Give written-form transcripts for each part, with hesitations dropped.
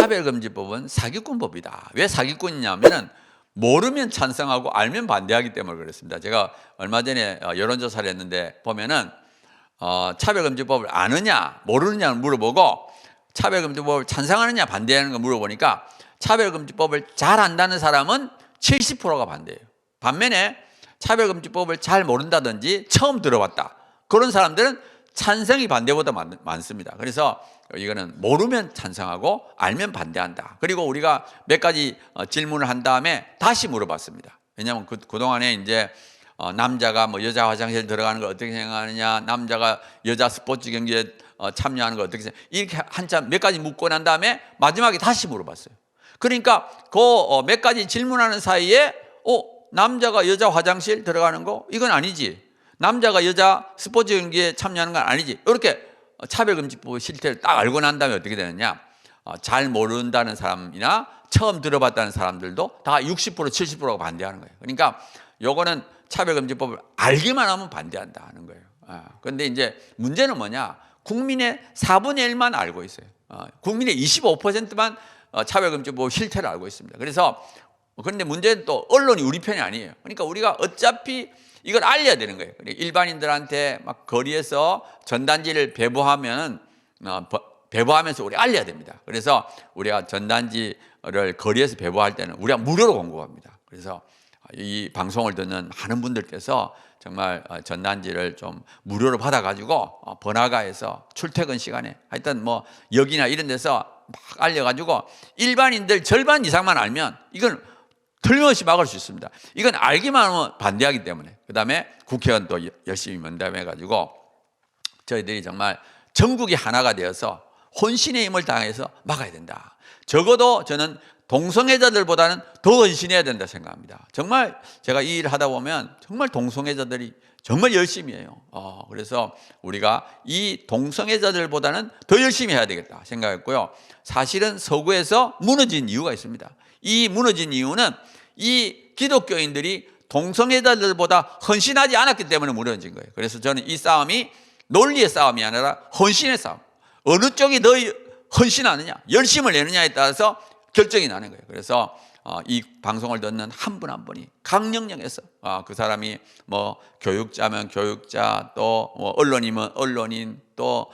차별금지법은 사기꾼법이다. 왜 사기꾼이냐면은 모르면 찬성하고 알면 반대하기 때문에 그렇습니다. 제가 얼마 전에 여론조사를 했는데 보면은 차별금지법을 아느냐 모르느냐를 물어보고 차별금지법을 찬성하느냐 반대하는 걸 물어보니까 차별금지법을 잘 안다는 사람은 70%가 반대예요. 반면에 차별금지법을 잘 모른다든지 처음 들어봤다, 그런 사람들은 찬성이 반대보다 많습니다. 그래서 이거는 모르면 찬성하고 알면 반대한다. 그리고 우리가 몇 가지 질문을 한 다음에 다시 물어봤습니다. 왜냐하면 그동안에 이제 남자가 뭐 여자 화장실 들어가는 걸 어떻게 생각하느냐, 남자가 여자 스포츠 경기에 참여하는 걸 어떻게 생각하느냐, 이렇게 한참 몇 가지 묻고 난 다음에 마지막에 다시 물어봤어요. 그러니까 그 몇 가지 질문하는 사이에 남자가 여자 화장실 들어가는 거 이건 아니지, 남자가 여자 스포츠 경기에 참여하는 건 아니지, 이렇게 차별금지법 실태를 딱 알고 난 다음에 어떻게 되느냐, 잘 모른다는 사람이나 처음 들어봤다는 사람들도 다 60% 70%가 반대하는 거예요. 그러니까 요거는 차별금지법을 알기만 하면 반대한다는 거예요. 그런데 이제 문제는 뭐냐, 국민의 4분의 1만 알고 있어요. 국민의 25%만 차별금지법 실태를 알고 있습니다. 그런데 문제는 또 언론이 우리 편이 아니에요. 그러니까 우리가 어차피 이걸 알려야 되는 거예요. 일반인들한테 막 거리에서 전단지를 배부하면 배부하면서 우리 알려야 됩니다. 그래서 우리가 전단지를 거리에서 배부할 때는 우리가 무료로 공급합니다. 그래서 이 방송을 듣는 많은 분들께서 정말 전단지를 좀 무료로 받아가지고 번화가에서 출퇴근 시간에 하여튼 뭐 역이나 이런 데서 막 알려가지고 일반인들 절반 이상만 알면 이건 틀림없이 막을 수 있습니다. 이건 알기만 하면 반대하기 때문에. 그 다음에 국회의원도 열심히 면담해가지고 저희들이 정말 전국이 하나가 되어서 혼신의 힘을 다해서 막아야 된다. 적어도 저는 동성애자들보다는 더 헌신해야 된다 생각합니다. 정말 제가 이 일을 하다 보면 정말 동성애자들이 정말 열심히 해요. 그래서 우리가 이 동성애자들보다는 더 열심히 해야 되겠다 생각했고요. 사실은 서구에서 무너진 이유가 있습니다. 이 무너진 이유는 이 기독교인들이 동성애자들보다 헌신하지 않았기 때문에 무너진 거예요. 그래서 저는 이 싸움이 논리의 싸움이 아니라 헌신의 싸움, 어느 쪽이 더 헌신하느냐, 열심을 내느냐에 따라서 결정이 나는 거예요. 그래서 이 방송을 듣는 한 분 한 분이 강령령해서 그 사람이 뭐 교육자면 교육자, 또 뭐 언론이면 언론인, 또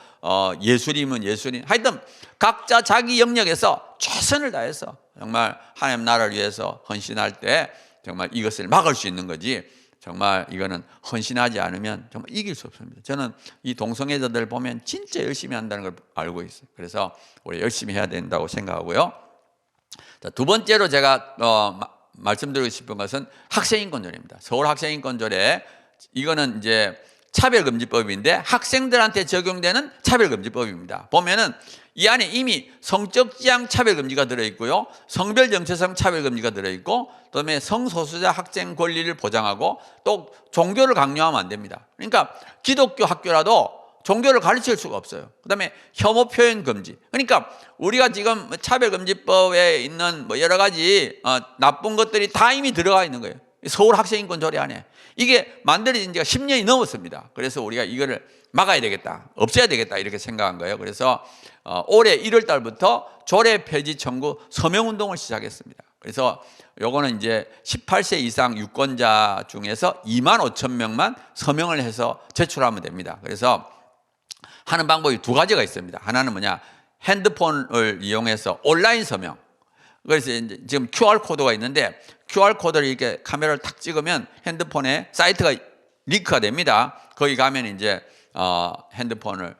예술이면 예술인, 하여튼 각자 자기 영역에서 최선을 다해서 정말 하나님 나라를 위해서 헌신할 때 정말 이것을 막을 수 있는 거지, 정말 이거는 헌신하지 않으면 정말 이길 수 없습니다. 저는 이 동성애자들 보면 진짜 열심히 한다는 걸 알고 있어요. 그래서 우리 열심히 해야 된다고 생각하고요. 자, 두 번째로 제가 말씀드리고 싶은 것은 학생인권조례입니다. 서울 학생인권조례, 이거는 이제 차별금지법인데 학생들한테 적용되는 차별금지법입니다. 보면은 이 안에 이미 성적 지향 차별금지가 들어있고요, 성별 정체성 차별금지가 들어있고, 그다음에 성소수자 학생 권리를 보장하고, 또 종교를 강요하면 안 됩니다. 그러니까 기독교 학교라도 종교를 가르칠 수가 없어요. 그다음에 혐오 표현 금지. 그러니까 우리가 지금 차별금지법에 있는 뭐 여러 가지 나쁜 것들이 다 이미 들어가 있는 거예요. 서울 학생인권 조례 안에. 이게 만들어진 지가 10년이 넘었습니다. 그래서 우리가 이거를 막아야 되겠다, 없애야 되겠다, 이렇게 생각한 거예요. 그래서 올해 1월 달부터 조례 폐지 청구 서명운동을 시작했습니다. 그래서 요거는 이제 18세 이상 유권자 중에서 2만 5천 명만 서명을 해서 제출하면 됩니다. 그래서 하는 방법이 두 가지가 있습니다. 하나는 뭐냐, 핸드폰을 이용해서 온라인 서명. 그래서 이제 지금 QR코드가 있는데 QR코드를 이렇게 카메라를 탁 찍으면 핸드폰에 사이트가 링크가 됩니다. 거기 가면 이제 핸드폰을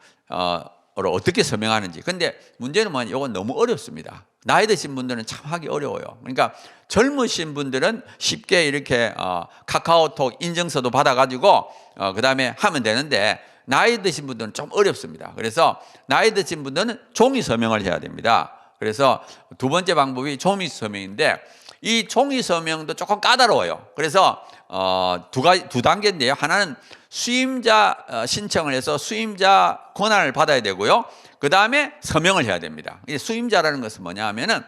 어떻게 서명하는지. 근데 문제는 뭐냐, 이건 너무 어렵습니다. 나이 드신 분들은 참 하기 어려워요. 그러니까 젊으신 분들은 쉽게 이렇게 카카오톡 인증서도 받아가지고 그 다음에 하면 되는데, 나이 드신 분들은 좀 어렵습니다. 그래서 나이 드신 분들은 종이 서명을 해야 됩니다. 그래서 두 번째 방법이 종이 서명인데, 이 종이 서명도 조금 까다로워요. 그래서 두 단계인데요. 하나는 수임자 신청을 해서 수임자 권한을 받아야 되고요, 그 다음에 서명을 해야 됩니다. 수임자라는 것은 뭐냐 하면은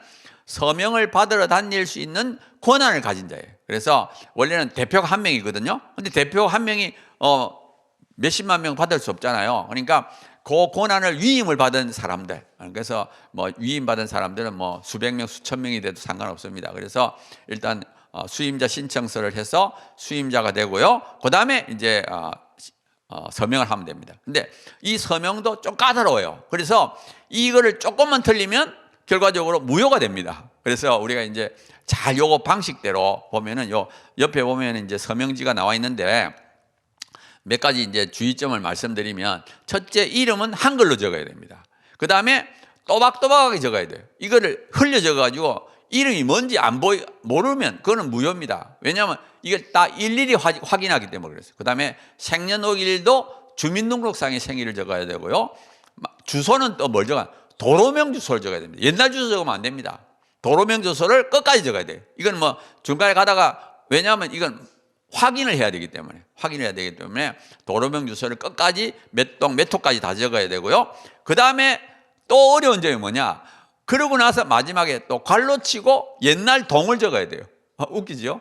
서명을 받으러 다닐 수 있는 권한을 가진 자예요. 그래서 원래는 대표가 한 명이거든요. 근데 대표 한 명이 몇십만 명 받을 수 없잖아요. 그러니까 그 고난을 위임을 받은 사람들, 그래서 뭐 위임 받은 사람들은 뭐 수백 명, 수천 명이 돼도 상관없습니다. 그래서 일단 수임자 신청서를 해서 수임자가 되고요. 그 다음에 이제 서명을 하면 됩니다. 근데 이 서명도 좀 까다로워요. 그래서 이거를 조금만 틀리면 결과적으로 무효가 됩니다. 그래서 우리가 이제 잘 요거 방식대로 보면은 요 옆에 보면은 이제 서명지가 나와 있는데 몇 가지 이제 주의점을 말씀드리면, 첫째, 이름은 한글로 적어야 됩니다. 그 다음에 또박또박하게 적어야 돼요. 이거를 흘려 적어가지고 이름이 뭔지 모르면 그거는 무효입니다. 왜냐하면 이걸 다 일일이 확인하기 때문에 그랬어요. 그 다음에 생년월일도 주민등록상에 생일을 적어야 되고요. 주소는 또 뭘 적어야, 도로명 주소를 적어야 됩니다. 옛날 주소 적으면 안 됩니다. 도로명 주소를 끝까지 적어야 돼요. 이건 뭐 중간에 가다가, 왜냐하면 이건 확인을 해야 되기 때문에 도로명 주소를 끝까지 몇 동 몇 호까지 다 적어야 되고요. 그 다음에 또 어려운 점이 뭐냐, 그러고 나서 마지막에 또 괄로 치고 옛날 동을 적어야 돼요. 웃기죠?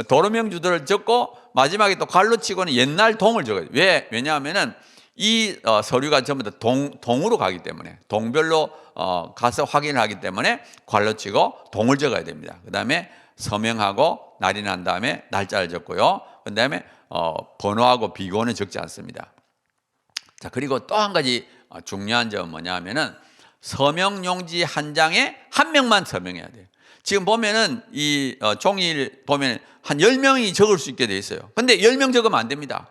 도로명 주소를 적고 마지막에 또 괄로 치고는 옛날 동을 적어야 돼요. 왜냐하면은 이 서류가 전부 다 동으로 가기 때문에, 동별로 가서 확인을 하기 때문에 괄로 치고 동을 적어야 됩니다. 그 다음에 서명하고 날이 난 다음에 날짜를 적고요. 그 다음에 번호하고 비번은 적지 않습니다. 자, 그리고 또 한 가지 중요한 점은 뭐냐 하면은 서명용지 한 장에 한 명만 서명해야 돼요. 지금 보면은 이 종이를 보면 한 10명이 적을 수 있게 돼 있어요. 근데 10명 적으면 안 됩니다.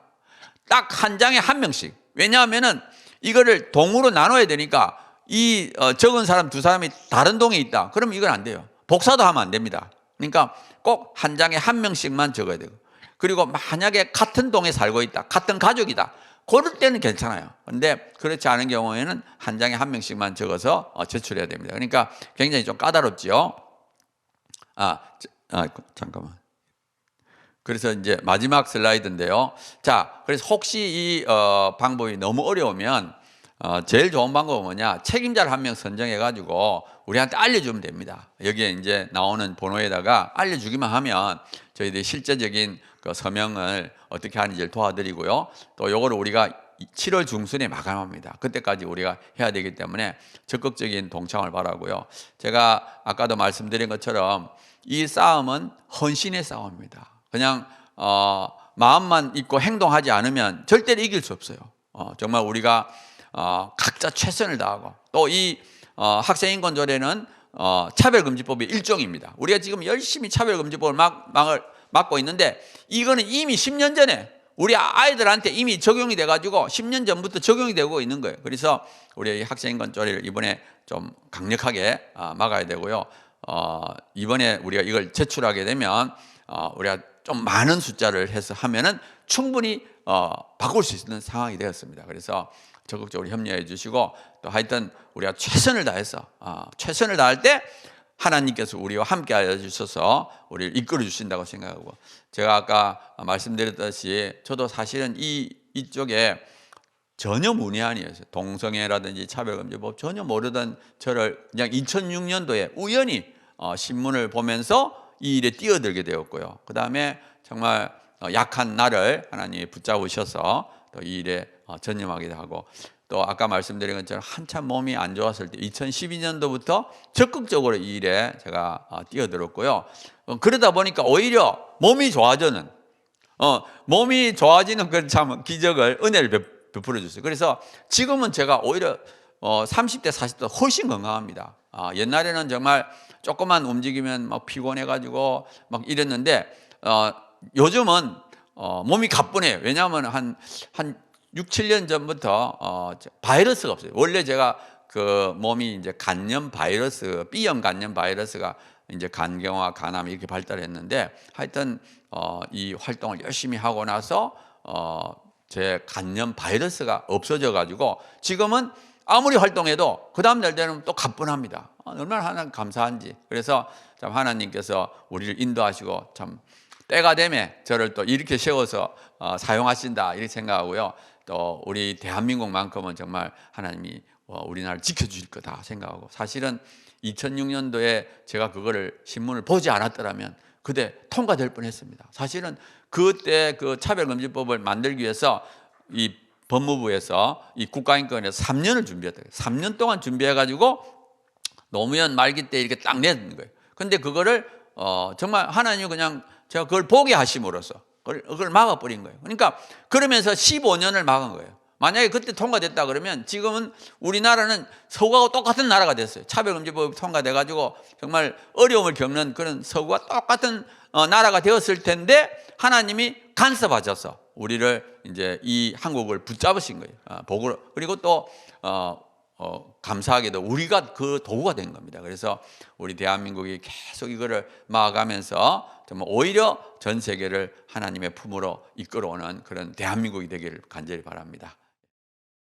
딱 한 장에 한 명씩. 왜냐하면은 이거를 동으로 나눠야 되니까 이 적은 사람 두 사람이 다른 동에 있다. 그러면 이건 안 돼요. 복사도 하면 안 됩니다. 그러니까 꼭 한 장에 한 명씩만 적어야 되고, 그리고 만약에 같은 동에 살고 있다, 같은 가족이다, 그럴 때는 괜찮아요. 그런데 그렇지 않은 경우에는 한 장에 한 명씩만 적어서 제출해야 됩니다. 그러니까 굉장히 좀 까다롭지요. 잠깐만. 그래서 이제 마지막 슬라이드인데요. 자, 그래서 혹시 이 방법이 너무 어려우면 제일 좋은 방법은 뭐냐, 책임자를 한 명 선정해 가지고 우리한테 알려주면 됩니다. 여기에 이제 나오는 번호에다가 알려주기만 하면 저희들이 실제적인 그 서명을 어떻게 하는지를 도와드리고요. 또 요거를 우리가 7월 중순에 마감합니다. 그때까지 우리가 해야 되기 때문에 적극적인 동참을 바라고요. 제가 아까도 말씀드린 것처럼 이 싸움은 헌신의 싸움입니다. 그냥 마음만 있고 행동하지 않으면 절대로 이길 수 없어요. 정말 우리가 각자 최선을 다하고, 또 이 학생인권조례는 차별금지법의 일종입니다. 우리가 지금 열심히 차별금지법을 막고 있는데, 이거는 이미 10년 전에 우리 아이들한테 이미 적용이 돼가지고 10년 전부터 적용이 되고 있는 거예요. 그래서 우리 학생인권조례를 이번에 좀 강력하게 막아야 되고요. 이번에 우리가 이걸 제출하게 되면 우리가 좀 많은 숫자를 해서 하면은 충분히 바꿀 수 있는 상황이 되었습니다. 그래서 적극적으로 협력해 주시고, 또 하여튼 우리가 최선을 다해서 최선을 다할 때 하나님께서 우리와 함께 하여 주셔서 우리를 이끌어 주신다고 생각하고, 제가 아까 말씀드렸듯이 저도 사실은 이쪽에 전혀 문외한이었어요. 동성애라든지 차별금지법 전혀 모르던 저를 그냥 2006년도에 우연히 신문을 보면서 이 일에 뛰어들게 되었고요. 그 다음에 정말 약한 나를 하나님이 붙잡으셔서 또 이 일에 전념하기도 하고, 또 아까 말씀드린 것처럼 한참 몸이 안 좋았을 때 2012년도부터 적극적으로 이 일에 제가 뛰어들었고요. 그러다 보니까 오히려 몸이 좋아지는 그 참 기적을, 은혜를 베풀어 줬어요. 그래서 지금은 제가 오히려 30대 40대 훨씬 건강합니다. 옛날에는 정말 조금만 움직이면 막 피곤해가지고 막 이랬는데 요즘은 몸이 가뿐해요. 왜냐하면 한 6, 7년 전부터 바이러스가 없어요. 원래 제가 그 몸이 이제 간염 바이러스, B형 간염 바이러스가 이제 간경화, 간암 이렇게 발달했는데, 하여튼 이 활동을 열심히 하고 나서 제 간염 바이러스가 없어져 가지고 지금은 아무리 활동해도 그 다음 날 되면 또 가뿐합니다. 얼마나 하나님 감사한지. 그래서 참 하나님께서 우리를 인도하시고 참 때가 되면 저를 또 이렇게 세워서 사용하신다 이렇게 생각하고요. 또 우리 대한민국만큼은 정말 하나님이 우리나라를 지켜주실 거다 생각하고, 사실은 2006년도에 제가 그거를 신문을 보지 않았더라면 그때 통과될 뻔했습니다. 사실은 그때 그 차별금지법을 만들기 위해서 이 법무부에서 이 국가인권에서 3년을 준비했다. 3년 동안 준비해가지고 노무현 말기 때 이렇게 딱 내는 거예요. 근데 그거를 정말 하나님이 그냥 제가 그걸 보게 하심으로써 그걸 막아버린 거예요. 그러니까 그러면서 15년을 막은 거예요. 만약에 그때 통과됐다 그러면 지금은 우리나라는 서구하고 똑같은 나라가 됐어요. 차별금지법이 통과돼가지고 정말 어려움을 겪는 그런 서구와 똑같은 나라가 되었을 텐데 하나님이 간섭하셔서 우리를 이제 이 한국을 붙잡으신 거예요. 복으로. 그리고 또 감사하게도 우리가 그 도구가 된 겁니다. 그래서 우리 대한민국이 계속 이거를 막아가면서 정말 오히려 전 세계를 하나님의 품으로 이끌어오는 그런 대한민국이 되기를 간절히 바랍니다.